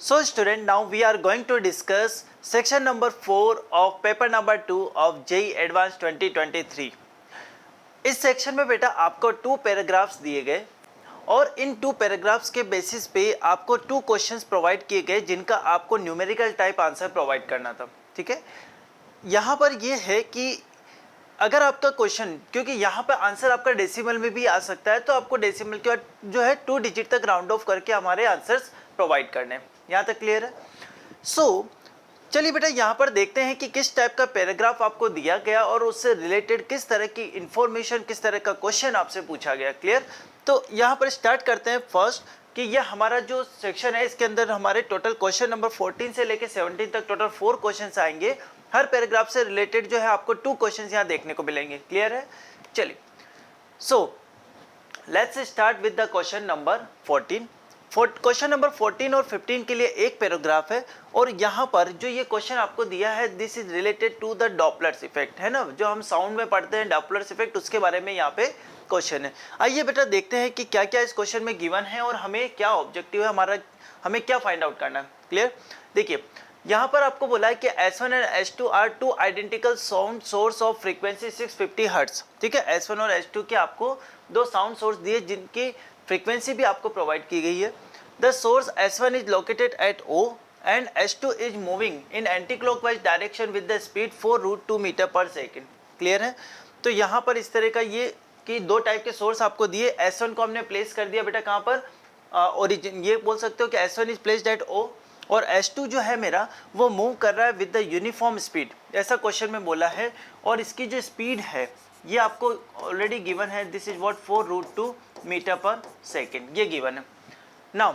So student, now we are going to discuss section number 4 of paper number 2 of JEE Advanced 2023. इस section में बेटा आपको 2 paragraphs दिए गए और इन 2 पैराग्राफ्स के बेसिस पे आपको 2 क्वेश्चंस प्रोवाइड किए गए जिनका आपको न्यूमेरिकल टाइप आंसर प्रोवाइड करना था। ठीक है, यहाँ पर ये है कि अगर आपका क्वेश्चन, क्योंकि यहाँ पर आंसर आपका डेसिमल में भी आ सकता है, तो आपको डेसिमल के बाद जो है 2 डिजिट तक राउंड ऑफ करके हमारे आंसर्स प्रोवाइड करने। यहाँ तक क्लियर है? चलिए बेटा यहाँ पर देखते हैं कि किस टाइप का पैराग्राफ आपको दिया गया और उससे रिलेटेड किस तरह की इंफॉर्मेशन, किस तरह का क्वेश्चन आपसे पूछा गया। क्लियर? तो यहाँ पर स्टार्ट करते हैं फर्स्ट कि यह हमारा जो सेक्शन है इसके अंदर हमारे टोटल क्वेश्चन नंबर 14 से लेके 17 तक टोटल 4 क्वेश्चन आएंगे। हर पैराग्राफ से रिलेटेड जो है आपको 2 क्वेश्चन यहाँ देखने को मिलेंगे। क्लियर है? चलिए, let's start with the question number 14। Question number 14 और 15 के लिए एक पैराग्राफ है और यहाँ पर जो ये क्वेश्चन आपको दिया है, this is related to the Doppler's effect, है ना, जो हम साउंड में पढ़ते हैं डॉपलर्स इफेक्ट, उसके बारे में यहाँ पे क्वेश्चन है। आइए बेटा देखते हैं कि क्या क्या इस क्वेश्चन में गिवन है और हमें क्या ऑब्जेक्टिव है, हमारा हमें क्या फाइंड आउट करना है। क्लियर? देखिए यहाँ पर आपको बोला है कि S1 and S2 are 2 identical sound source of frequency 650 hertz. ठीक है, S1 और S2 के आपको 2 साउंड सोर्स दिए जिनकी फ्रीक्वेंसी भी आपको प्रोवाइड की गई है। The source S1 is located at O and S2 is moving in anti clockwise direction with the speed 4√2 metre per second. Clear है? तो यहाँ पर इस तरह का ये कि 2 टाइप के सोर्स आपको दिए। S1 को हमने प्लेस कर दिया बेटा कहाँ पर, ओरिजिन, ये बोल सकते हो कि S1 is placed at O और S2 जो है मेरा वो मूव कर रहा है विद द यूनिफॉर्म स्पीड, ऐसा क्वेश्चन में बोला है। और इसकी जो स्पीड है ये आपको ऑलरेडी गिवन है, this is what 4√2 metre per second, ये गिवन है। नाउ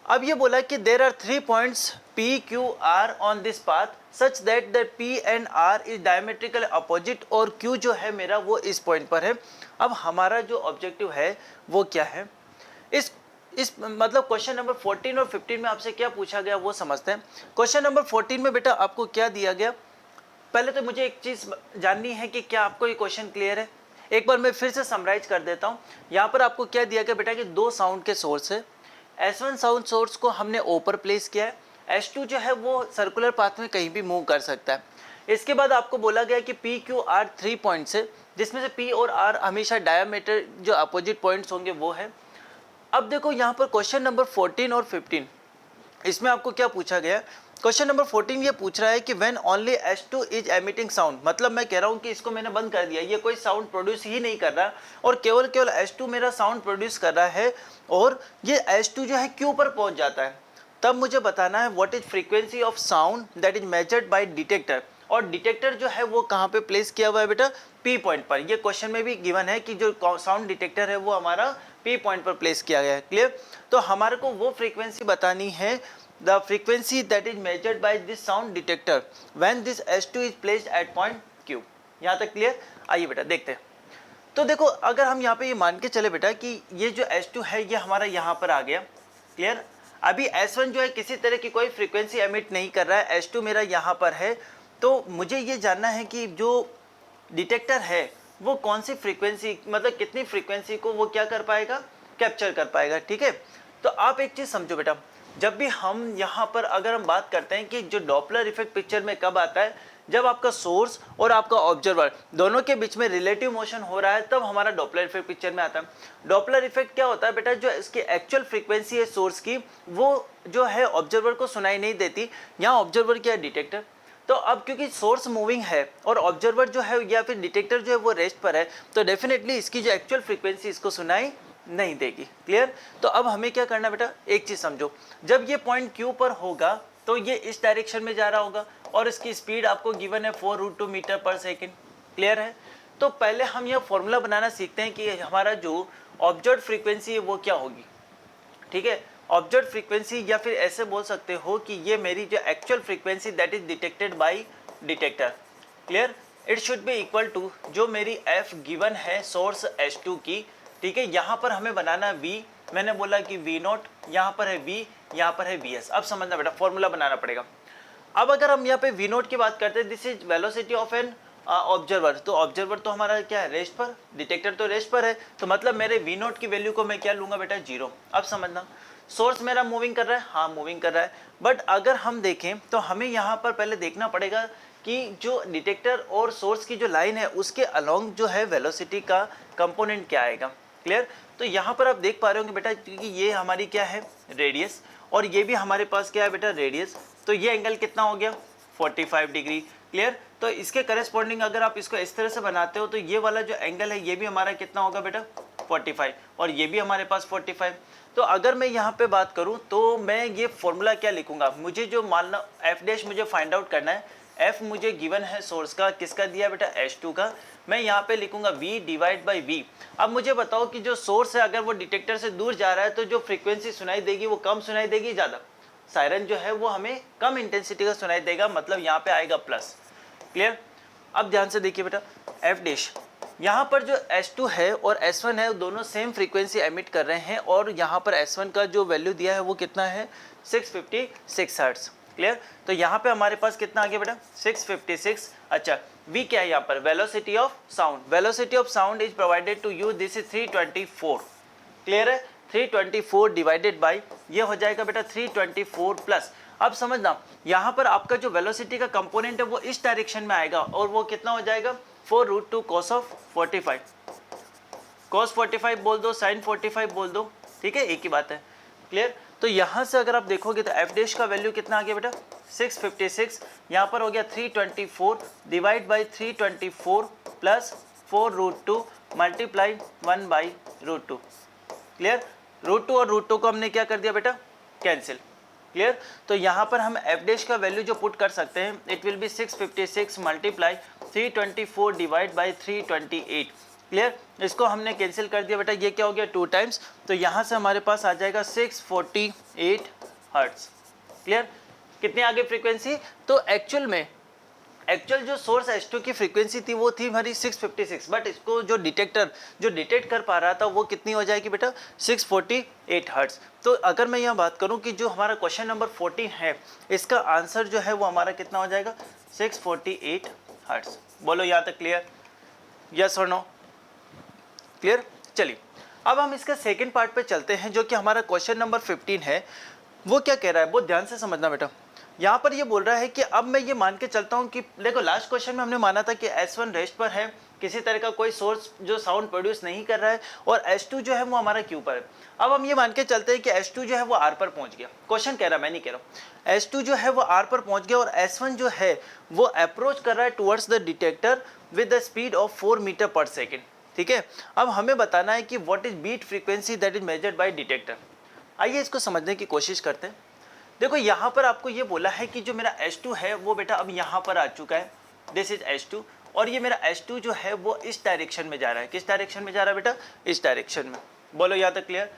अब ये बोला कि there are 3 points P, Q, R on this path such that the P and R is diametrical opposite और Q जो है मेरा वो इस पॉइंट पर है। अब हमारा जो ऑब्जेक्टिव है वो क्या है, इस मतलब क्वेश्चन नंबर 14 और 15 में आपसे क्या पूछा गया वो समझते हैं। क्वेश्चन नंबर 14 में बेटा आपको क्या दिया गया, पहले तो मुझे एक चीज़ जाननी है कि क्या आपको ये क्वेश्चन क्लियर है। एक बार मैं फिर से समराइज कर देता हूँ। यहाँ पर आपको क्या दिया गया बेटा कि 2 साउंड के सोर्स है। S1 साउंड सोर्स को हमने O पर प्लेस किया है, S2 जो है वो सर्कुलर पाथ में कहीं भी मूव कर सकता है। इसके बाद आपको बोला गया कि P, Q, R 3 पॉइंट्स है जिसमें से P और R हमेशा डायमीटर जो अपोजिट पॉइंट्स होंगे वो है। अब देखो यहाँ पर क्वेश्चन नंबर 14 और 15 इसमें आपको क्या पूछा गया। क्वेश्चन नंबर 14 ये पूछ रहा है कि when only S2 is emitting sound, मतलब मैं कह रहा हूँ कि इसको मैंने बंद कर दिया, ये कोई साउंड प्रोड्यूस ही नहीं कर रहा और केवल S2 मेरा साउंड प्रोड्यूस कर रहा है और ये S2 जो है Q पर पहुँच जाता है, तब मुझे बताना है what is frequency of sound that is measured by detector. और डिटेक्टर जो है वो कहाँ पे प्लेस किया हुआ है बेटा, P पॉइंट पर। ये क्वेश्चन में भी गिवन है कि जो साउंड डिटेक्टर है वो हमारा P पॉइंट पर प्लेस किया गया है। क्लियर? तो हमारे को वो फ्रीक्वेंसी बतानी है, the frequency that is measured by this sound detector when this S2 is placed at point Q। यहाँ तक क्लियर? आइए बेटा देखते हैं। तो देखो अगर हम यहाँ पे ये मान के चले बेटा कि ये जो S2 है ये हमारा यहाँ पर आ गया। क्लियर? अभी S1 जो है किसी तरह की कोई फ्रीक्वेंसी एमिट नहीं कर रहा है, S2 मेरा यहाँ पर है। तो मुझे ये जानना है कि जो डिटेक्टर है वो कौन सी फ्रीक्वेंसी, मतलब कितनी फ्रीक्वेंसी को वो क्या कर पाएगा, कैप्चर कर पाएगा। ठीक है? तो आप एक चीज़ समझो बेटा, जब भी हम यहाँ पर अगर हम बात करते हैं कि जो डॉपलर इफेक्ट पिक्चर में कब आता है, जब आपका सोर्स और आपका ऑब्जर्वर दोनों के बीच में रिलेटिव मोशन हो रहा है तब हमारा डॉपलर इफेक्ट पिक्चर में आता है। डॉपलर इफेक्ट क्या होता है बेटा, जो इसकी एक्चुअल फ्रीक्वेंसी है सोर्स की वो जो है ऑब्जर्वर को सुनाई नहीं देती। यहाँ ऑब्जर्वर क्या है, डिटेक्टर। तो अब क्योंकि सोर्स मूविंग है और ऑब्जर्वर जो है या फिर डिटेक्टर जो है वो रेस्ट पर है, तो डेफिनेटली इसकी जो एक्चुअल फ्रीक्वेंसी इसको सुनाई नहीं देगी। क्लियर? तो अब हमें क्या करना बेटा, एक चीज़ समझो, जब ये पॉइंट Q पर होगा तो ये इस डायरेक्शन में जा रहा होगा और इसकी स्पीड आपको गिवन है 4√2 मीटर पर सेकेंड। क्लियर है? तो पहले हम यह फॉर्मूला बनाना सीखते हैं कि हमारा जो ऑब्जर्व फ्रीक्वेंसी है वो क्या होगी। ठीक है? ऑब्जर्व फ्रीक्वेंसी, या फिर ऐसे बोल सकते हो कि ये मेरी जो actual frequency that is detected by detector. Clear? It should be equal to जो मेरी F गिवन है सोर्स S2 की। ठीक है? यहाँ पर हमें बनाना V, मैंने बोला कि V0, यहाँ पर है V, यहाँ पर है VS। अब समझना बेटा, फॉर्मूला बनाना पड़ेगा। अब अगर हम यहाँ पे V0 की बात करते हैं, this is velocity of an observer, तो ऑब्जर्वर तो हमारा क्या है, रेस्ट पर, डिटेक्टर तो रेस्ट पर है, तो मतलब मेरे V0 की वैल्यू को मैं क्या लूँगा बेटा, 0। अब समझना, सोर्स मेरा मूविंग कर रहा है, हाँ मूविंग कर रहा है, बट अगर हम देखें तो हमें यहाँ पर पहले देखना पड़ेगा कि जो डिटेक्टर और सोर्स की जो लाइन है उसके अलोंग जो है वेलोसिटी का कंपोनेंट क्या आएगा। क्लियर। तो यहाँ पर आप देख पा रहे होंगे बेटा, क्योंकि ये हमारी क्या है रेडियस, और ये भी हमारे पास क्या है बेटा रेडियस, तो ये एंगल कितना हो गया 45 डिग्री। क्लियर। तो इसके करस्पॉन्डिंग अगर आप इसको इस तरह से बनाते हो तो ये वाला जो एंगल है ये भी हमारा कितना होगा बेटा 45, और ये भी हमारे पास 45। तो अगर मैं यहाँ पे बात करूँ तो मैं ये फॉर्मूला क्या लिखूंगा, मुझे जो मानना एफ डैश मुझे फाइंड आउट करना है, एफ मुझे गिवन है सोर्स का, किसका दिया बेटा H2 का, मैं यहाँ पे लिखूंगा V डिवाइड बाई V। अब मुझे बताओ कि जो सोर्स है अगर वो डिटेक्टर से दूर जा रहा है तो जो फ्रीक्वेंसी सुनाई देगी वो कम सुनाई देगी ज़्यादा, सायरन जो है वो हमें कम इंटेंसिटी का सुनाई देगा, मतलब यहाँ पे आएगा प्लस। क्लियर। अब ध्यान से देखिए बेटा एफ डैश, यहाँ पर जो S2 है और S1 है दोनों सेम फ्रीक्वेंसी एमिट कर रहे हैं, और यहाँ पर S1 का जो वैल्यू दिया है वो कितना है 656 हर्ट्ज। क्लियर। तो यहाँ पे हमारे पास कितना आ गया बेटा 656। अच्छा V क्या है यहाँ पर, velocity of sound, velocity of sound is provided to you, this is 324। Clear है, 324 डिवाइडेड बाई ये हो जाएगा बेटा 324 प्लस। अब समझना यहाँ पर आपका जो वेलोसिटी का कंपोनेंट है वो इस डायरेक्शन में आएगा, और वो कितना हो जाएगा 4√2 cos ऑफ 45, cos 45 बोल दो, sin 45 बोल दो, ठीक है एक ही बात है। क्लियर। तो यहाँ से अगर आप देखोगे तो एफ डैश का वैल्यू कितना आ गया बेटा 656, यहाँ पर हो गया 324 divide by 324 plus 4√2 multiply 1/√2। Clear. √2 और √2 को हमने क्या कर दिया बेटा कैंसिल। क्लियर। तो यहाँ पर हम एफ डैश का वैल्यू जो पुट कर सकते हैं, it will B 656 multiply 324 divide by 328। Clear. इसको हमने कैंसिल कर दिया बेटा, ये क्या हो गया 2 टाइम्स, तो यहाँ से हमारे पास आ जाएगा 648 हर्ट्ज। क्लियर। कितनी आगे फ्रीक्वेंसी, तो एक्चुअल जो सोर्स H2 की फ्रीक्वेंसी थी वो थी हमारी 656, बट इसको जो डिटेक्टर जो डिटेक्ट कर पा रहा था वो कितनी हो जाएगी बेटा 648 हर्ट्ज। तो अगर मैं यहाँ बात करूँ कि जो हमारा क्वेश्चन नंबर 14 है इसका आंसर जो है वो हमारा कितना हो जाएगा 648 हर्ट्ज। बोलो यहाँ तक क्लियर, यस और नो। क्लियर। चलिए अब हम इसका सेकेंड पार्ट पे चलते हैं, जो कि हमारा क्वेश्चन नंबर 15 है। वो क्या कह रहा है, बहुत ध्यान से समझना बेटा। यहाँ पर ये बोल रहा है कि अब मैं ये मान के चलता हूँ कि देखो लास्ट क्वेश्चन में हमने माना था कि S1 रेस्ट पर है, किसी तरह का कोई सोर्स जो साउंड प्रोड्यूस नहीं कर रहा है, और H2 जो है वो हमारा Q पर है। अब हम ये मान के चलते हैं कि H2 जो है वो R पर पहुंच गया, क्वेश्चन कह रहा है, मैं नहीं कह रहा हूँ। H2 जो है वो R पर पहुंच गया और S1 जो है वो अप्रोच कर रहा है towards the detector with the speed of 4 metre per second. ठीक है। अब हमें बताना है कि what is beat frequency that is measured by detector. आइए इसको समझने की कोशिश करते हैं। देखो यहाँ पर आपको ये बोला है कि जो मेरा H2 है वो बेटा अब यहाँ पर आ चुका है, दिस इज H2, और ये मेरा H2 जो है वो इस डायरेक्शन में जा रहा है। किस डायरेक्शन में जा रहा है बेटा, इस डायरेक्शन में। बोलो यहाँ तक क्लियर,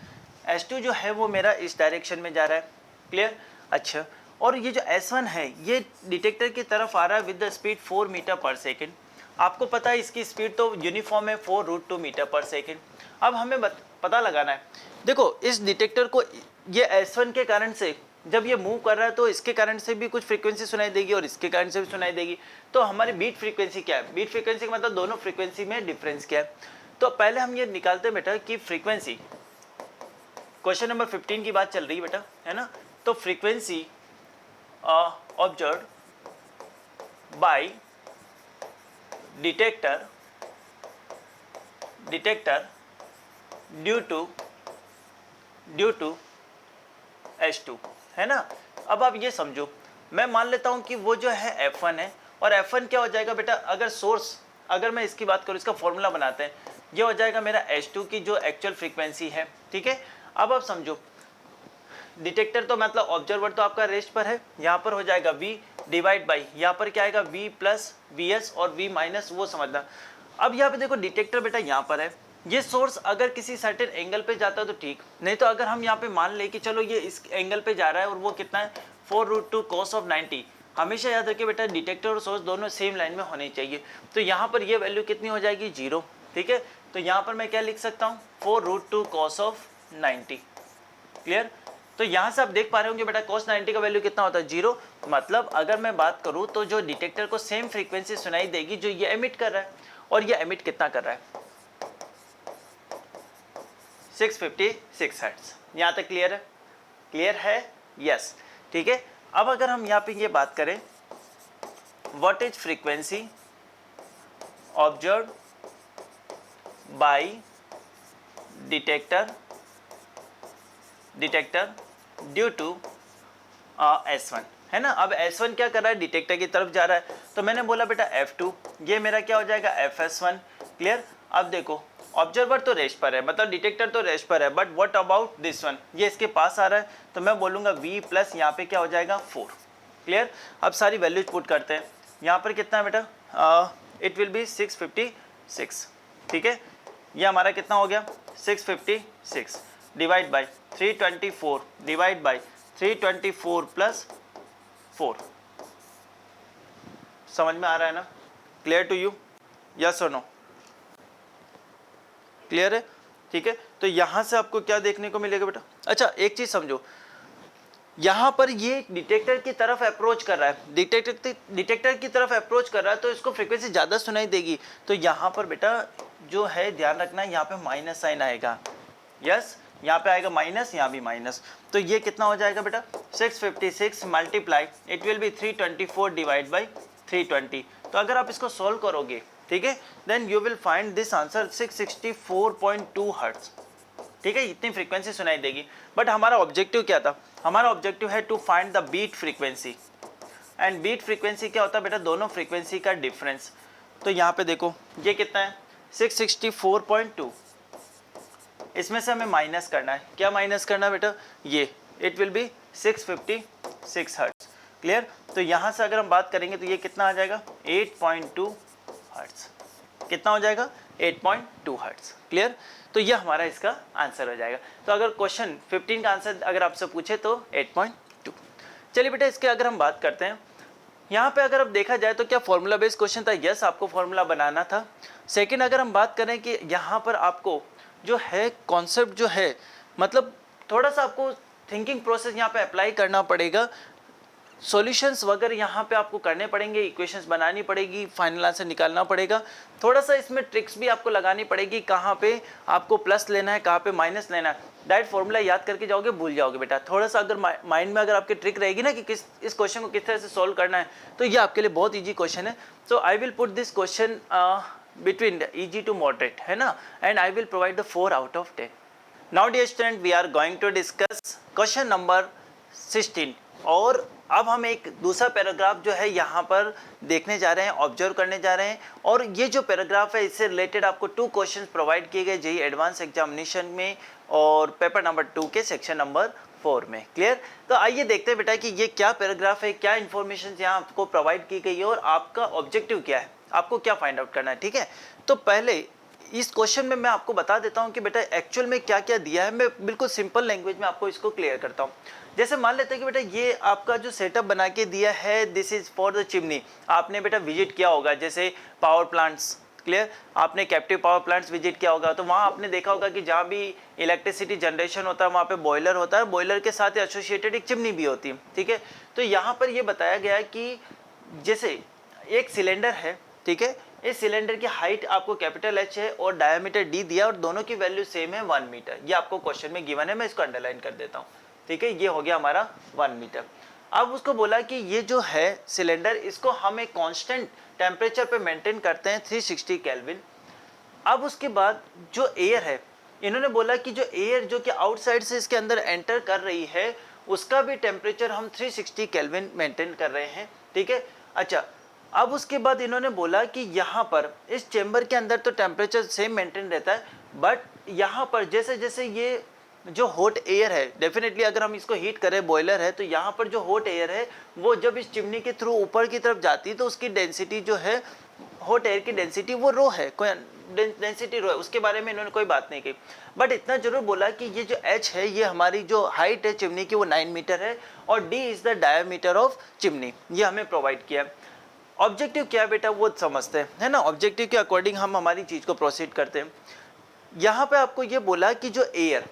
H2 जो है वो मेरा इस डायरेक्शन में जा रहा है। क्लियर। अच्छा, और ये जो S1 है ये डिटेक्टर की तरफ आ रहा है with the speed 4 metre per second. आपको पता है इसकी स्पीड तो यूनिफॉर्म है 4√2 मीटर पर सेकेंड। अब हमें पता लगाना है, देखो इस डिटेक्टर को ये S1 के कारण से जब ये मूव कर रहा है तो इसके कारण से भी कुछ फ्रीक्वेंसी सुनाई देगी और इसके कारण से भी सुनाई देगी। तो हमारी बीट फ्रीक्वेंसी क्या है, बीट फ्रीक्वेंसी का मतलब दोनों फ्रीक्वेंसी में डिफरेंस क्या है। तो पहले हम ये निकालते हैं बेटा कि फ्रीक्वेंसी, क्वेश्चन नंबर 15 की बात चल रही है बेटा, है ना। तो frequency observed by detector due to H2, है ना। अब आप ये समझो, मैं मान लेता हूं कि वो जो है F1 है, और F1 क्या हो जाएगा बेटा, अगर सोर्स, अगर मैं इसकी बात करूं, इसका फॉर्मूला बनाते हैं, ये हो जाएगा मेरा H2 की जो एक्चुअल फ्रीक्वेंसी है। ठीक है। अब आप समझो डिटेक्टर तो मतलब ऑब्जर्वर तो आपका रेस्ट पर है, यहाँ पर हो जाएगा V डिवाइड बाई, यहाँ पर क्या आएगा V प्लस VS और V माइनस, वो समझना। अब यहाँ पे देखो डिटेक्टर बेटा यहाँ पर है, ये सोर्स अगर किसी सर्टेन एंगल पे जाता है तो ठीक, नहीं तो अगर हम यहाँ पे मान ले कि चलो ये इस एंगल पे जा रहा है और वो कितना है 4√2 cos ऑफ 90, हमेशा याद रखिए बेटा डिटेक्टर और सोर्स दोनों सेम लाइन में होने चाहिए। तो यहाँ पर ये वैल्यू कितनी हो जाएगी 0। ठीक है। तो यहाँ पर मैं क्या लिख सकता हूँ 4√2 cos ऑफ 90। क्लियर। तो यहाँ से आप देख पा रहे होंगे बेटा cos 90 का वैल्यू कितना होता है 0। मतलब अगर मैं बात करूँ तो जो डिटेक्टर को सेम फ्रीक्वेंसी सुनाई देगी जो ये एमिट कर रहा है, और ये एमिट कितना कर रहा है 656 हर्ट्ज। यहाँ तक क्लियर है। क्लियर है? यस, ठीक है। अब अगर हम यहाँ पे ये बात करें, what is frequency observe by detector due to S1, है ना। अब S1 क्या कर रहा है, डिटेक्टर की तरफ जा रहा है, तो मैंने बोला बेटा F2, ये मेरा क्या हो जाएगा FS1, क्लियर। अब देखो ऑब्जर्वर तो रेस्ट पर है, मतलब डिटेक्टर तो रेस्ट पर है, but what about this one, ये इसके पास आ रहा है, तो मैं बोलूँगा V प्लस यहाँ पे क्या हो जाएगा 4, क्लियर। अब सारी वैल्यूज पुट करते हैं, यहाँ पर कितना है बेटा, इट विल बी 656, ठीक है। ये हमारा कितना हो गया 656 divide by 324 divide by 324 plus 4, समझ में आ रहा है ना? क्लियर टू यू, यस और नो? क्लियर है, ठीक है। तो यहां से आपको क्या देखने को मिलेगा बेटा, अच्छा एक चीज समझो, यहां पर ये डिटेक्टर की तरफ अप्रोच कर रहा है, डिटेक्टर की तरफ अप्रोच कर रहा है, तो इसको फ्रीक्वेंसी ज्यादा सुनाई देगी, तो यहां पर बेटा जो है ध्यान रखना, यहाँ पे माइनस साइन आएगा, यस, यहाँ पे आएगा माइनस, यहाँ भी माइनस, तो ये कितना हो जाएगा बेटा 656 multiply it will be 324 divide by 320। तो अगर आप इसको सोल्व करोगे, ठीक है, then you will find this answer 664.2 hertz, ठीक है, इतनी फ्रीक्वेंसी सुनाई देगी। बट हमारा ऑब्जेक्टिव क्या था, हमारा ऑब्जेक्टिव है to find the beat frequency, and beat frequency क्या होता है बेटा, दोनों फ्रीक्वेंसी का डिफरेंस। तो यहाँ पे देखो ये कितना है 664.2, इसमें से हमें माइनस करना है, क्या माइनस करना है बेटा, ये it will B 656 hertz, clear. तो यहाँ से अगर हम बात करेंगे तो ये कितना आ जाएगा 8.2 हर्ट्ज, कितना हो जाएगा 8.2 हर्ट्ज, क्लियर। तो ये हमारा इसका आंसर हो जाएगा। तो अगर क्वेश्चन 15 का आंसर अगर आपसे पूछे तो 8.2। चलिए बेटा इसके अगर हम बात करते हैं, यहाँ पे अगर अब देखा जाए तो क्या फॉर्मूला बेस्ड क्वेश्चन था, यस आपको फॉर्मूला बनाना था। सेकंड अगर हम बात करें कि यहाँ पर आपको जो है कॉन्सेप्ट जो है, मतलब थोड़ा सा आपको थिंकिंग प्रोसेस यहाँ पे अप्लाई करना पड़ेगा, सॉल्यूशंस वगैरह यहाँ पे आपको करने पड़ेंगे, इक्वेशंस बनानी पड़ेगी, फाइनल आंसर निकालना पड़ेगा, थोड़ा सा इसमें ट्रिक्स भी आपको लगानी पड़ेगी, कहाँ पे आपको प्लस लेना है, कहाँ पे माइनस लेना है। डायरेक्ट फॉर्मूला याद करके जाओगे भूल जाओगे बेटा, थोड़ा सा अगर माइंड में अगर आपकी ट्रिक रहेगी ना कि इस क्वेश्चन को किस तरह से सोल्व करना है, तो ये आपके लिए बहुत ईजी क्वेश्चन है। So I will put this question between easy to moderate, है ना, and I will provide the 4 out of 10. Now dear student, we are going to discuss question number 16, और अब हम एक दूसरा पैराग्राफ जो है यहाँ पर देखने जा रहे हैं, ऑब्जर्व करने जा रहे हैं, और ये जो पैराग्राफ है इससे रिलेटेड आपको 2 क्वेश्चंस प्रोवाइड किए गए जेईई एडवांस एग्जामिनेशन में और पेपर नंबर 2 के सेक्शन नंबर 4 में, क्लियर। तो आइए देखते हैं बेटा कि ये क्या पैराग्राफ है, क्या इन्फॉर्मेशन यहाँ आपको प्रोवाइड की गई है और आपका ऑब्जेक्टिव क्या है, आपको क्या फाइंड आउट करना है, ठीक है। तो पहले इस क्वेश्चन में मैं आपको बता देता हूं कि बेटा एक्चुअल में क्या क्या दिया है, मैं बिल्कुल सिंपल लैंग्वेज में आपको इसको क्लियर करता हूं। जैसे मान लेते हैं कि बेटा ये आपका जो सेटअप बना के दिया है, this is for the chimney, आपने बेटा विजिट किया होगा, जैसे पावर प्लांट्स, क्लियर, आपने कैप्टिव पावर प्लांट्स विजिट किया होगा, तो वहाँ आपने देखा होगा कि जहाँ भी इलेक्ट्रिसिटी जनरेशन होता है वहाँ पे बॉयलर होता है, बॉयलर के साथ एसोसिएटेड एक चिमनी भी होती है, ठीक है। तो यहाँ पर ये बताया गया है कि जैसे एक सिलेंडर है, ठीक है, इस सिलेंडर की हाइट आपको कैपिटल H है और डायमीटर D दिया और दोनों की वैल्यू सेम है 1 मीटर, ये आपको क्वेश्चन में गिवन है, मैं इसको अंडरलाइन कर देता हूँ, ठीक है। ये हो गया हमारा 1 मीटर। अब उसको बोला कि ये जो है सिलेंडर, इसको हम एक कांस्टेंट टेम्परेचर पे मेंटेन करते हैं 360 केल्विन। अब उसके बाद जो एयर है, इन्होंने बोला कि जो एयर जो कि आउटसाइड से इसके अंदर एंटर कर रही है उसका भी टेम्परेचर हम 360 केल्विन मेंटेन कर रहे हैं, ठीक है। अच्छा, अब उसके बाद इन्होंने बोला कि यहाँ पर इस चेंबर के अंदर तो टेम्परेचर सेम मेंटेन रहता है, बट यहाँ पर जैसे जैसे ये जो हॉट एयर है, डेफिनेटली अगर हम इसको हीट करें, बॉयलर है, तो यहाँ पर जो हॉट एयर है वो जब इस चिमनी के थ्रू ऊपर की तरफ जाती है तो उसकी डेंसिटी जो है, हॉट एयर की डेंसिटी वो रो है, कोई डेंसिटी रो है, उसके बारे में इन्होंने कोई बात नहीं की। बट इतना जरूर बोला कि ये जो H है, ये हमारी जो हाइट है चिमनी की वो 9 मीटर है और D is the diameter of chimney, ये हमें प्रोवाइड किया। ऑब्जेक्टिव क्या है बेटा वो समझते हैं, है ना। ऑब्जेक्टिव के अकॉर्डिंग हम हमारी चीज को प्रोसीड करते हैं। यहाँ पे आपको ये बोला कि जो एयर,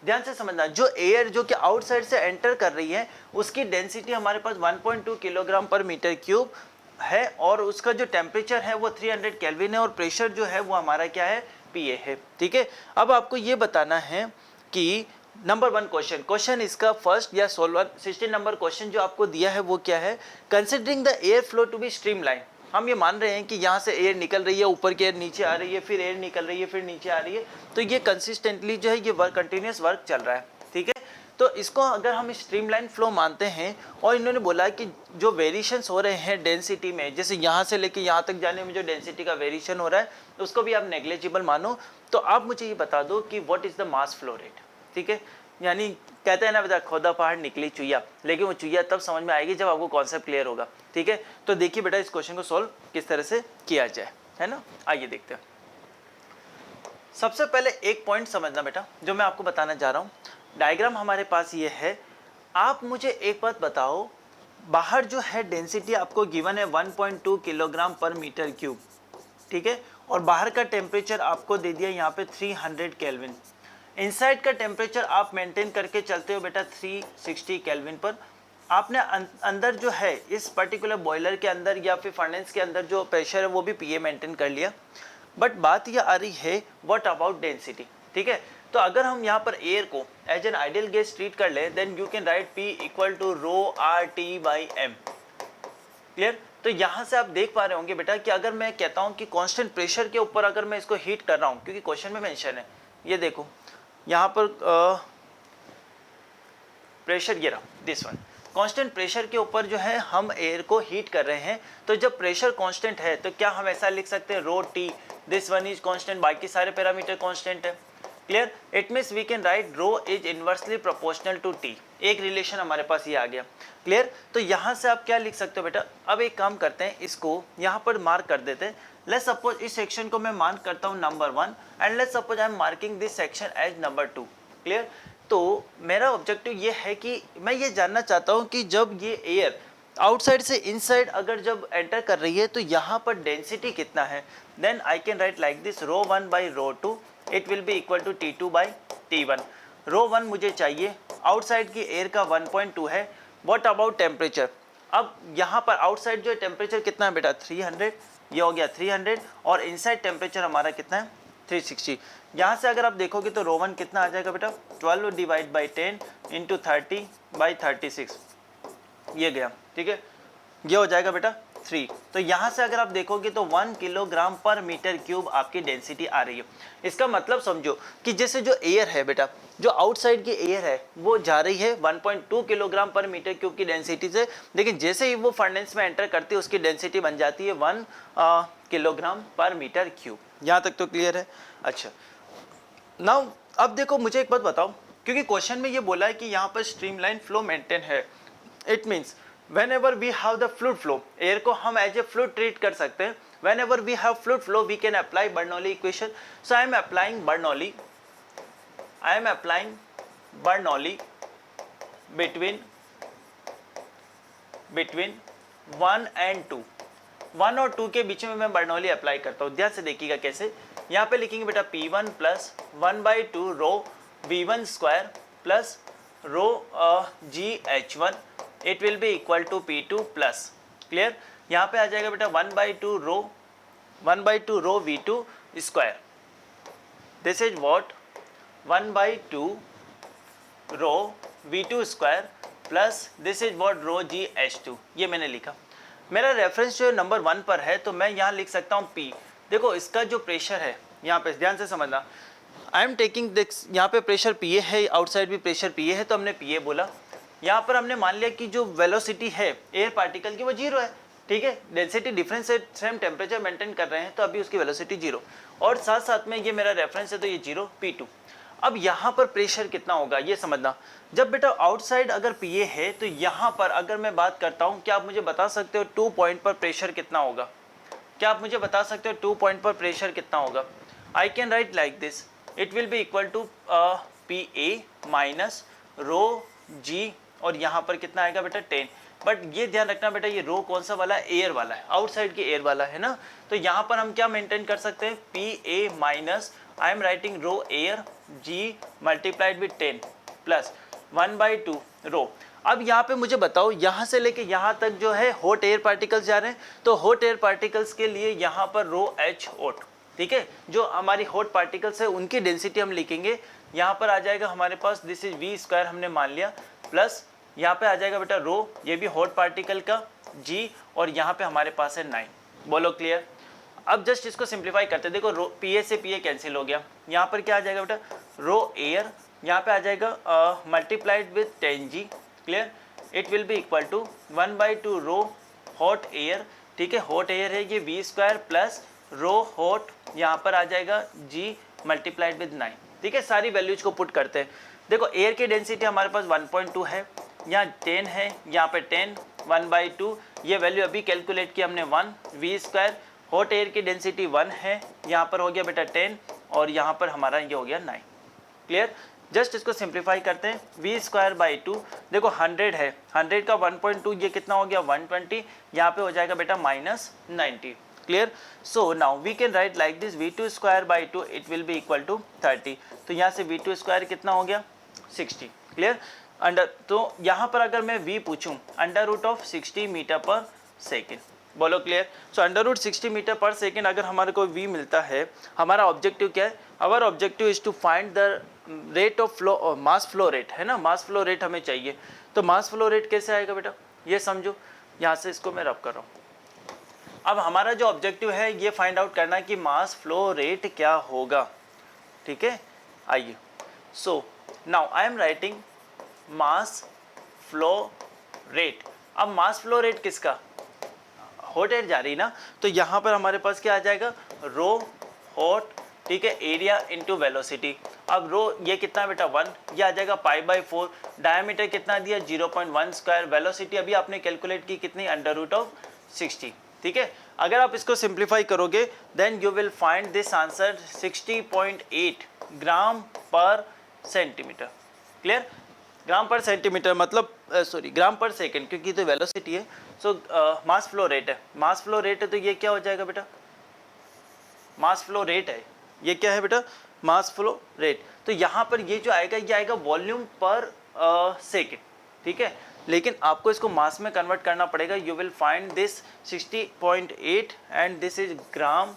ध्यान से समझना, जो एयर जो कि आउटसाइड से एंटर कर रही है उसकी डेंसिटी हमारे पास 1.2 किलोग्राम पर मीटर क्यूब है और उसका जो टेम्परेचर है वो 300 केल्विन है और प्रेशर जो है वो हमारा क्या है, PA है, ठीक है। अब आपको ये बताना है कि नंबर 1 क्वेश्चन इसका फर्स्ट या 16 नंबर क्वेश्चन जो आपको दिया है वो क्या है, considering the air flow to be streamline. हम ये मान रहे हैं कि यहाँ से एयर निकल रही है, ऊपर की एयर नीचे आ रही है, फिर एयर निकल रही है, फिर नीचे आ रही है, तो ये कंसिस्टेंटली जो है ये वर्क कंटिन्यूस वर्क चल रहा है, ठीक है। तो इसको अगर हम स्ट्रीमलाइन फ्लो मानते हैं और इन्होंने बोला कि जो वेरिएशंस हो रहे हैं डेंसिटी में, जैसे यहाँ से लेके यहाँ तक जाने में जो डेंसिटी का वेरिएशन हो रहा है उसको भी आप नेग्लिजिबल मानो, तो आप मुझे ये बता दो कि what is the mass flow rate, ठीक है। यानी कहते हैं ना बेटा, खोदा पहाड़ निकली चुईया, लेकिन वो चुईया तब समझ में आएगी जब आपको कॉन्सेप्ट क्लियर होगा, ठीक है। तो देखिए बेटा इस क्वेश्चन को सॉल्व किस तरह से किया जाए, है ना। आइए देखते हैं। सबसे पहले एक पॉइंट समझना बेटा जो मैं आपको बताना चाह रहा हूँ। डायग्राम हमारे पास ये है। आप मुझे एक बात बताओ, बाहर जो है डेंसिटी आपको गिवन है 1.2 किलोग्राम पर मीटर क्यूब, ठीक है, और बाहर का टेम्परेचर आपको दे दिया यहाँ पे 300 केल्विन। इनसाइड का टेम्परेचर आप मेंटेन करके चलते हो बेटा 360 केल्विन पर। आपने अंदर जो है इस पर्टिकुलर बॉयलर के अंदर या फिर फर्नेस के अंदर जो प्रेशर है वो भी पीए मेंटेन कर लिया। बट बात यह आ रही है व्हाट अबाउट डेंसिटी, ठीक है। तो अगर हम यहाँ पर एयर को as an ideal gas treat कर ले, then you can write P equal to rho RT/m, clear. तो यहाँ से आप देख पा रहे होंगे बेटा कि अगर मैं कहता हूँ कि कांस्टेंट प्रेशर के ऊपर अगर मैं इसको हीट कर रहा हूँ, क्योंकि क्वेश्चन में मेंशन है, ये देखो यहाँ पर प्रेशर, ये रहा दिस वन, कांस्टेंट प्रेशर के ऊपर जो है हम एयर को हीट कर रहे हैं। तो जब प्रेशर कांस्टेंट है तो क्या हम ऐसा लिख सकते हैं rho T, this one is constant, बाकी सारे पैरामीटर कांस्टेंट है, clear. It means we can write rho is inversely proportional to T। एक रिलेशन हमारे पास ये आ गया, क्लियर। तो यहाँ से आप क्या लिख सकते हो बेटा, अब एक काम करते हैं, इसको यहाँ पर मार्क कर देते हैं। लेट्स सपोज इस सेक्शन को मैं मार्क करता हूँ number 1 and let's suppose I am marking this section as number 2, clear. तो मेरा ऑब्जेक्टिव ये है कि मैं ये जानना चाहता हूँ कि जब ये एयर आउटसाइड से इनसाइड अगर जब एंटर कर रही है तो यहाँ पर डेंसिटी कितना है। Then I can write like this rho 1 by rho 2, it will be equal to T2 by T1। Rho 1 मुझे चाहिए, आउटसाइड की एयर का 1.2 है। व्हाट अबाउट टेम्परेचर, अब यहाँ पर आउटसाइड जो टेम्परेचर कितना है बेटा 300, ये हो गया 300, और इनसाइड टेम्परेचर हमारा कितना है 360। यहाँ से अगर आप देखोगे तो रो 1 कितना आ जाएगा बेटा 12 डिवाइड बाई 10 इंटू 30/36, ये गया, ठीक है, ये हो जाएगा बेटा 3। तो यहाँ से अगर आप देखोगे तो 1 किलोग्राम पर मीटर क्यूब आपकी डेंसिटी आ रही है। इसका मतलब समझो कि जैसे जो एयर है बेटा, जो आउटसाइड की एयर है वो जा रही है 1.2 किलोग्राम पर मीटर क्यूब की डेंसिटी से, लेकिन जैसे ही वो फर्नेस में एंटर करती है उसकी डेंसिटी बन जाती है 1 किलोग्राम पर मीटर क्यूब। यहाँ तक तो क्लियर है। अच्छा, नाउ अब देखो मुझे एक बात बताओ, क्योंकि क्वेश्चन में ये बोला है कि यहाँ पर स्ट्रीमलाइन फ्लो मेंटेन है, it means whenever we have the fluid flow, air को हम एज ए फ्लूइड ट्रीट कर सकते हैं। whenever we have fluid flow we can apply Bernoulli equation, so I am applying Bernoulli between 1 and 2, 1 और 2 के बीच में मैं बर्नौली अप्लाई करता हूँ। ध्यान से देखिएगा कैसे, यहाँ पे लिखेंगे बेटा P1 plus 1/2 rho V1 square plus rho GH1, it will be equal to P2 plus, clear. यहाँ पे आ जाएगा बेटा 1/2 rho V2 square, this is what 1/2 rho V2 square plus this is what rho GH2, ये मैंने लिखा। मेरा reference जो नंबर 1 पर है तो मैं यहाँ लिख सकता हूँ P। देखो इसका जो प्रेशर है यहाँ पे ध्यान से समझना, आई एम टेकिंग दिस, यहाँ पे प्रेशर PA है, आउटसाइड भी प्रेशर PA है, तो हमने PA बोला। यहाँ पर हमने मान लिया कि जो वेलोसिटी है एयर पार्टिकल की वो 0 है, ठीक है। डेंसिटी डिफरेंस से सेम टेम्परेचर मेंटेन कर रहे हैं तो अभी उसकी वेलोसिटी 0, और साथ साथ में ये मेरा रेफरेंस है तो ये 0 P2। अब यहाँ पर प्रेशर कितना होगा ये समझना, जब बेटा आउटसाइड अगर PA है तो यहाँ पर अगर मैं बात करता हूँ, क्या आप मुझे बता सकते हो 2 पॉइंट पर प्रेशर कितना होगा? क्या आप मुझे बता सकते हो 2 पॉइंट पर प्रेशर कितना होगा? I can write like this, it will be equal to PA minus rho G, और यहाँ पर कितना आएगा बेटा 10। बट ये ध्यान रखना बेटा ये रो कौन सा वाला, एयर वाला है, आउटसाइड की एयर वाला है ना। तो यहाँ पर हम क्या मेंटेन कर सकते हैं, PA minus I am writing rho air G multiplied with 10 plus 1/2 rho. अब यहाँ पे मुझे बताओ, यहाँ से लेके यहाँ तक जो है हॉट एयर पार्टिकल्स जा रहे हैं, तो हॉट एयर पार्टिकल्स के लिए यहाँ पर रो H हॉट, ठीक है। जो हमारी हॉट पार्टिकल्स है उनकी डेंसिटी हम लिखेंगे यहाँ पर आ जाएगा हमारे पास दिस इज वी स्क्वायर हमने मान लिया, प्लस यहाँ पे आ जाएगा बेटा रो, ये भी हॉट पार्टिकल का जी, और यहाँ पे हमारे पास है 9। बोलो क्लियर। अब जस्ट इसको सिंप्लीफाई करते हैं, देखो रो पी ए से पी ए कैंसिल हो गया, यहाँ पर क्या आ जाएगा बेटा रो एयर, यहाँ पे आ जाएगा multiplied with 10g, clear, it will be equal to 1/2 rho hot air, ठीक है, हॉट एयर है ये V square plus rho hot, यहाँ पर आ जाएगा g मल्टीप्लाइड विद 9, ठीक है। सारी वैल्यूज को पुट करते हैं, देखो एयर की डेंसिटी हमारे पास 1.2 है, यहाँ 10 है, यहाँ पे 10, 1/2, ये वैल्यू अभी कैलकुलेट किया हमने 1 वी स्क्वायर, हॉट एयर की डेंसिटी 1 है, यहाँ पर हो गया बेटा 10, और यहाँ पर हमारा ये हो गया 9, क्लियर। जस्ट इसको सिंप्लीफाई करते हैं, वी स्क्वायर बाई 2, देखो 100 है, 100 का 1.2 ये कितना हो गया 120, यहाँ पे हो जाएगा बेटा -90, clear. So now we can write like this v2 square by 2 it will be equal to 30, तो यहाँ से v2 स्क्वायर कितना हो गया 60, क्लियर। अंडर, तो यहाँ पर अगर मैं v पूछूं √60 मीटर पर सेकेंड, बोलो क्लियर। सो √60 मीटर पर सेकेंड अगर हमारे को v मिलता है, हमारा ऑब्जेक्टिव क्या है, our objective is to find the rate of flow, mass flow rate है ना, मास फ्लो रेट हमें चाहिए। तो मास फ्लो रेट कैसे आएगा बेटा, ये समझो, यहाँ से इसको मैं रब कर रहा हूँ। अब हमारा जो ऑब्जेक्टिव है ये फाइंड आउट करना कि मास फ्लो रेट क्या होगा, ठीक है। आइए, so now I am writing mass flow rate. अब मास फ्लो रेट किसका, हॉट एयर जा रही ना, तो यहाँ पर हमारे पास क्या आ जाएगा रो हॉट, ठीक है, एरिया इंटू वेलोसिटी। अब रो ये कितना बेटा 1, ये आ जाएगा π/4, डायमीटर कितना दिया 0.1 स्क्वायर, वेलोसिटी अभी आपने कैलकुलेट की कितनी √60, ठीक है। अगर आप इसको सिंप्लीफाई करोगे then you will find this answer 60.8 gram per centimetre, clear. Gram per centimetre मतलब सॉरी ग्राम पर सेकंड, क्योंकि तो वेलोसिटी है। सो मास फ्लो रेट है, मास फ्लो रेट है, तो ये क्या हो जाएगा बेटा मास फ्लो रेट है, ये क्या है बेटा मास फ्लो रेट। तो यहाँ पर ये जो आएगा ये आएगा वॉल्यूम पर सेकंड, ठीक है, लेकिन आपको इसको मास में कन्वर्ट करना पड़ेगा। You will find this 60.8 and this is gram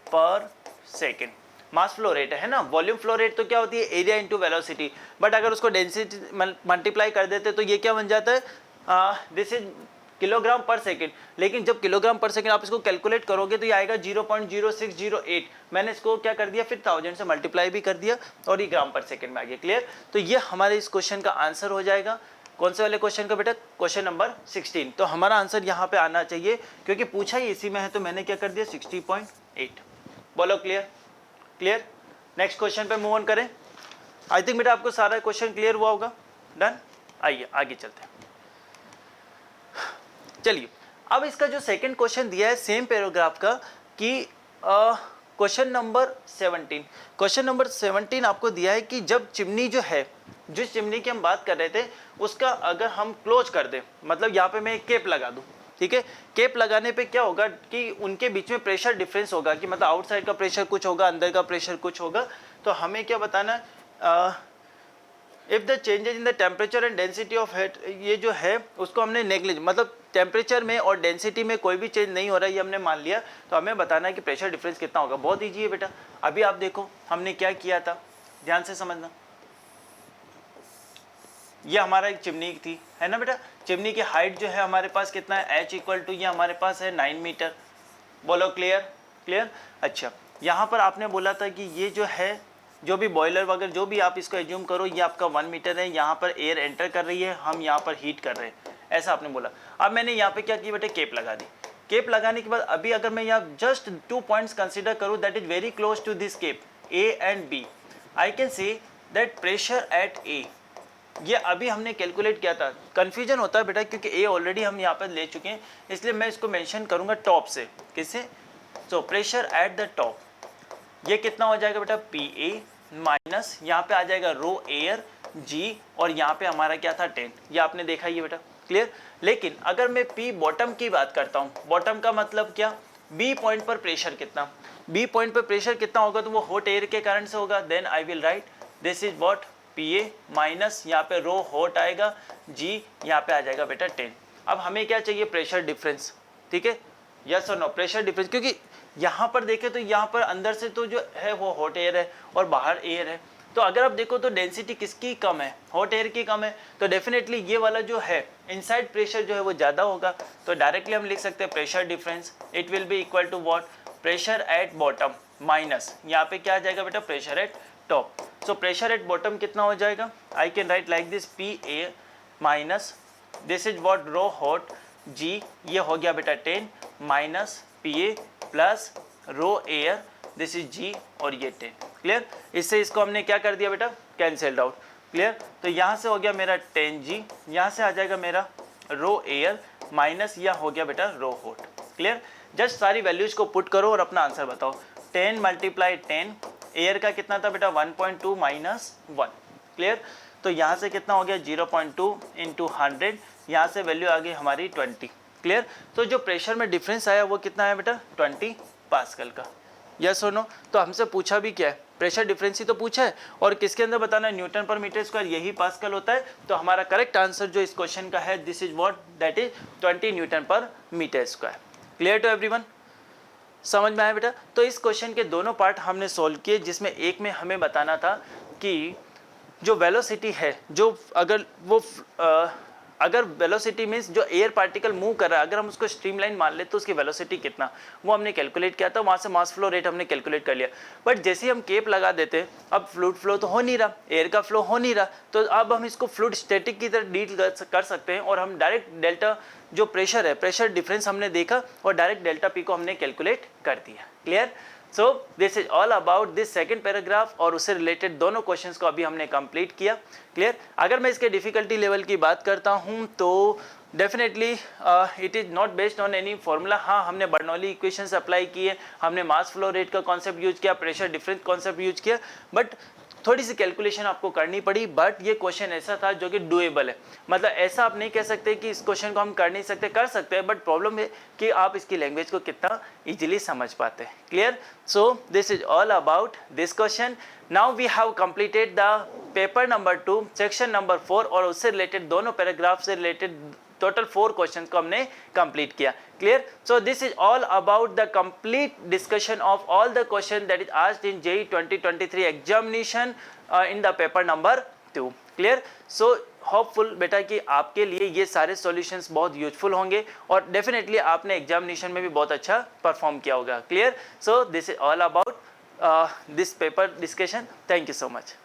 per second. Mass flow rate है ना, वॉल्यूम फ्लो रेट तो क्या होती है एरिया इंटू वेलोसिटी, बट अगर उसको डेंसिटी मल्टीप्लाई कर देते तो ये क्या बन जाता है दिस इज किलोग्राम पर सेकेंड। लेकिन जब किलोग्राम पर सेकेंड आप इसको कैलकुलेट करोगे तो ये आएगा 0.0608। मैंने इसको क्या कर दिया फिर 1000 से मल्टीप्लाई भी कर दिया और ये ग्राम पर सेकेंड में आ गया, क्लियर। तो ये हमारे इस क्वेश्चन का आंसर हो जाएगा। कौन से वाले क्वेश्चन का बेटा, क्वेश्चन नंबर 16। तो हमारा आंसर यहाँ पे आना चाहिए क्योंकि पूछा ही इसी में है, तो मैंने क्या कर दिया 60.8। बोलो क्लियर, क्लियर। नेक्स्ट क्वेश्चन पे मूव ऑन करें। आई थिंक बेटा आपको सारा क्वेश्चन क्लियर हुआ होगा, डन। आइए आगे चलते हैं। चलिए अब इसका जो सेकंड क्वेश्चन दिया है सेम पैराग्राफ का कि क्वेश्चन नंबर 17, क्वेश्चन नंबर 17 आपको दिया है कि जब चिमनी जो है, जिस चिमनी की हम बात कर रहे थे उसका अगर हम क्लोज कर दें, मतलब यहाँ पे मैं एक केप लगा दूं, ठीक है। केप लगाने पे क्या होगा कि उनके बीच में प्रेशर डिफरेंस होगा, कि मतलब आउटसाइड का प्रेशर कुछ होगा, अंदर का प्रेशर कुछ होगा। तो हमें क्या बताना है, if the changes in the temperature and density of heat, ये जो है उसको हमने नेग्लिज, मतलब टेम्परेचर में और डेंसिटी में कोई भी चेंज नहीं हो रहा है ये हमने मान लिया, तो हमें बताना है कि प्रेशर डिफरेंस कितना होगा। बहुत ईजी है बेटा, अभी आप देखो हमने क्या किया था, ध्यान से समझना। ये हमारा एक चिमनी थी, है ना बेटा। चिमनी की हाइट जो है हमारे पास कितना है h इक्वल टू, ये हमारे पास है 9 मीटर। बोलो क्लियर, क्लियर। अच्छा, यहाँ पर आपने बोला था कि ये जो है, जो भी बॉयलर वगैरह जो भी आप इसको एज्यूम करो, ये आपका 1 मीटर है, यहाँ पर एयर एंटर कर रही है, हम यहाँ पर हीट कर रहे हैं, ऐसा आपने बोला। अब मैंने यहाँ पे क्या किया बेटे, केप लगा दी। केप लगाने के बाद अभी अगर मैं यहाँ जस्ट 2 पॉइंट्स कंसिडर करूँ that is very close to this cap A and B, I can see that pressure at A, ये अभी हमने कैलकुलेट किया था। कन्फ्यूजन होता है बेटा क्योंकि A ऑलरेडी हम यहाँ पर ले चुके हैं, इसलिए मैं इसको मेंशन करूँगा टॉप से, किससे। सो प्रेशर एट द टॉप, ये कितना हो जाएगा बेटा PA माइनस यहाँ पे आ जाएगा रो एयर G, और यहाँ पे हमारा क्या था 10, ये आपने देखा ही है बेटा, क्लियर। लेकिन अगर मैं P बॉटम की बात करता हूँ, बॉटम का मतलब क्या, B पॉइंट पर प्रेशर कितना, B पॉइंट पर प्रेशर कितना होगा तो वो हॉट एयर के कारण से होगा। Then I will write this is what PA minus यहाँ पे रो हॉट आएगा G, यहाँ पे आ जाएगा बेटा 10। अब हमें क्या चाहिए, प्रेशर डिफरेंस, ठीक है, यस और नो, प्रेशर डिफरेंस। क्योंकि यहाँ पर देखें तो यहाँ पर अंदर से तो जो है वो हॉट एयर है और बाहर एयर है, तो अगर आप देखो तो डेंसिटी किसकी कम है, हॉट एयर की कम है, तो डेफिनेटली ये वाला जो है इनसाइड प्रेशर जो है वो ज़्यादा होगा। तो डायरेक्टली हम लिख सकते हैं pressure difference, it will be equal to what, pressure at bottom minus यहाँ पे क्या आ जाएगा बेटा, pressure at top. So pressure at bottom कितना हो जाएगा, I can write like this, P A minus this is what rho hot g, ये हो गया बेटा 10 माइनस P A plus rho air this is g और ये 10। क्लियर, इससे इसको हमने क्या कर दिया बेटा, कैंसल्ड आउट। क्लियर, तो यहाँ से हो गया मेरा 10 जी, यहाँ से आ जाएगा मेरा रो एयर माइनस यह हो गया बेटा रो हॉट। क्लियर, जस्ट सारी वैल्यूज को पुट करो और अपना आंसर बताओ। 10 मल्टीप्लाई 10, एयर का कितना था बेटा 1.2 माइनस 1। क्लियर, तो यहाँ से कितना हो गया 0.2 इंटू 100, यहाँ से वैल्यू आ गई हमारी 20। क्लियर, तो जो प्रेशर में डिफरेंस आया वो कितना है बेटा 20 पास्कल का। यस और नो, तो हमसे पूछा भी क्या है, प्रेशर डिफरेंस ही तो पूछा है और किसके अंदर बताना है, न्यूटन पर मीटर स्क्वायर, यही पास्कल होता है। तो हमारा करेक्ट आंसर जो इस क्वेश्चन का है this is what, that is 20 newton per metre square. Clear to everyone, समझ में आया बेटा। तो इस क्वेश्चन के दोनों पार्ट हमने सोल्व किए, जिसमें एक में हमें बताना था कि जो वेलोसिटी है, जो अगर वेलोसिटी मीन्स जो एयर पार्टिकल मूव कर रहा है, अगर हम उसको स्ट्रीमलाइन मान ले तो उसकी वेलोसिटी कितना, वो हमने कैलकुलेट किया था, वहाँ से मास फ्लो रेट हमने कैलकुलेट कर लिया। बट जैसे ही हम केप लगा देते हैं, अब फ्लूइड फ्लो तो हो नहीं रहा, एयर का फ्लो हो नहीं रहा, तो अब हम इसको फ्लूइड स्टैटिक की तरह डील कर सकते हैं और हम डायरेक्ट डेल्टा जो प्रेशर है, प्रेशर डिफरेंस हमने देखा और डायरेक्ट डेल्टा पी को हमने कैलकुलेट कर दिया। Clear, so this is all about this second paragraph और उससे रिलेटेड दोनों क्वेश्चंस को अभी हमने कंप्लीट किया। क्लियर, अगर मैं इसके डिफिकल्टी लेवल की बात करता हूं तो definitely it is not based on any formula. हाँ, हमने बर्नौली इक्वेशंस अप्लाई किए, हमने मास फ्लो रेट का कॉन्सेप्ट यूज किया, प्रेशर डिफरेंस कॉन्सेप्ट यूज किया, बट थोड़ी सी कैलकुलेशन आपको करनी पड़ी। बट ये क्वेश्चन ऐसा था जो कि डूएबल है, मतलब ऐसा आप नहीं कह सकते कि इस क्वेश्चन को हम कर नहीं सकते, कर सकते हैं, बट प्रॉब्लम है कि आप इसकी लैंग्वेज को कितना इजीली समझ पाते हैं। Clear, so this is all about this question. Now we have completed the paper number 2 section number 4 और उससे रिलेटेड दोनों पैराग्राफ से रिलेटेड टोटल 4 क्वेश्चन को हमने कंप्लीट किया। Clear, so this is all about the complete discussion of all the question that is asked in JEE 2023 examination in the paper number 2। Clear, so hopeful बेटा कि आपके लिए ये सारे सॉल्यूशंस बहुत यूजफुल होंगे और डेफिनेटली आपने एग्जामिनेशन में भी बहुत अच्छा परफॉर्म किया होगा। Clear, so this is all about this paper discussion. Thank you so much.